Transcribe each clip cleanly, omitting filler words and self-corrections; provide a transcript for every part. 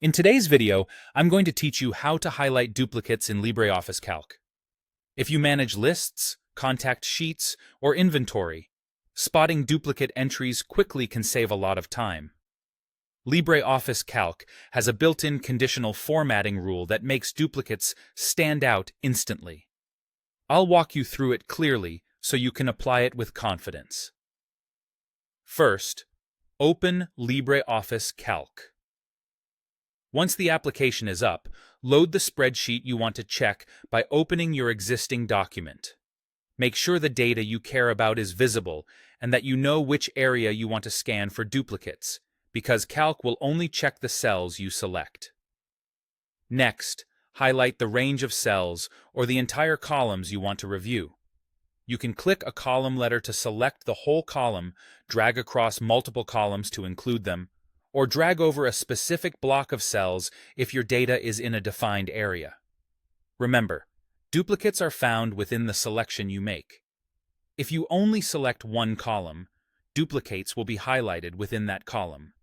In today's video, I'm going to teach you how to highlight duplicates in LibreOffice Calc. If you manage lists, contact sheets, or inventory, spotting duplicate entries quickly can save a lot of time. LibreOffice Calc has a built-in conditional formatting rule that makes duplicates stand out instantly. I'll walk you through it clearly so you can apply it with confidence. First, open LibreOffice Calc. Once the application is up, load the spreadsheet you want to check by opening your existing document. Make sure the data you care about is visible and that you know which area you want to scan for duplicates, because Calc will only check the cells you select. Next, highlight the range of cells or the entire columns you want to review. You can click a column letter to select the whole column, drag across multiple columns to include them, or drag over a specific block of cells if your data is in a defined area. Remember, duplicates are found within the selection you make. If you only select one column, duplicates will be highlighted within that column.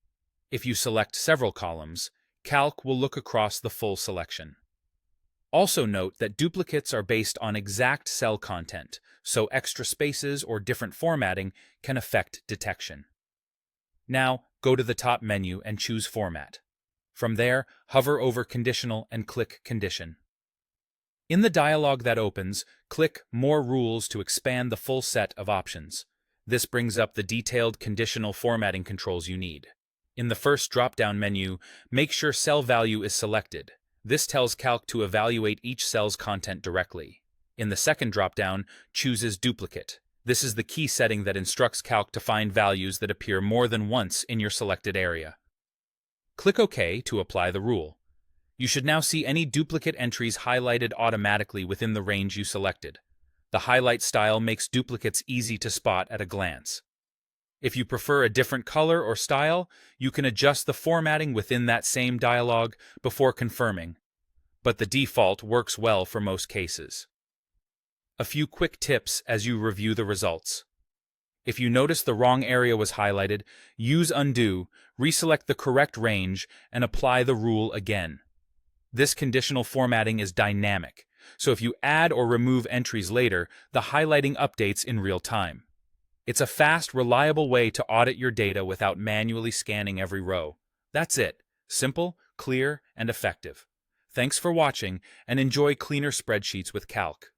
If you select several columns, Calc will look across the full selection. Also note that duplicates are based on exact cell content, so extra spaces or different formatting can affect detection. Now, go to the top menu and choose Format. From there, hover over Conditional and click Condition. In the dialog that opens, click More Rules to expand the full set of options. This brings up the detailed conditional formatting controls you need. In the first drop-down menu, make sure cell value is selected. This tells Calc to evaluate each cell's content directly. In the second drop-down, chooses Duplicate. This is the key setting that instructs Calc to find values that appear more than once in your selected area. Click OK to apply the rule. You should now see any duplicate entries highlighted automatically within the range you selected. The highlight style makes duplicates easy to spot at a glance. If you prefer a different color or style, you can adjust the formatting within that same dialog before confirming, but the default works well for most cases. A few quick tips as you review the results. If you notice the wrong area was highlighted, use Undo, reselect the correct range, and apply the rule again. This conditional formatting is dynamic, so if you add or remove entries later, the highlighting updates in real time. It's a fast, reliable way to audit your data without manually scanning every row. That's it. Simple, clear, and effective. Thanks for watching, and enjoy cleaner spreadsheets with Calc.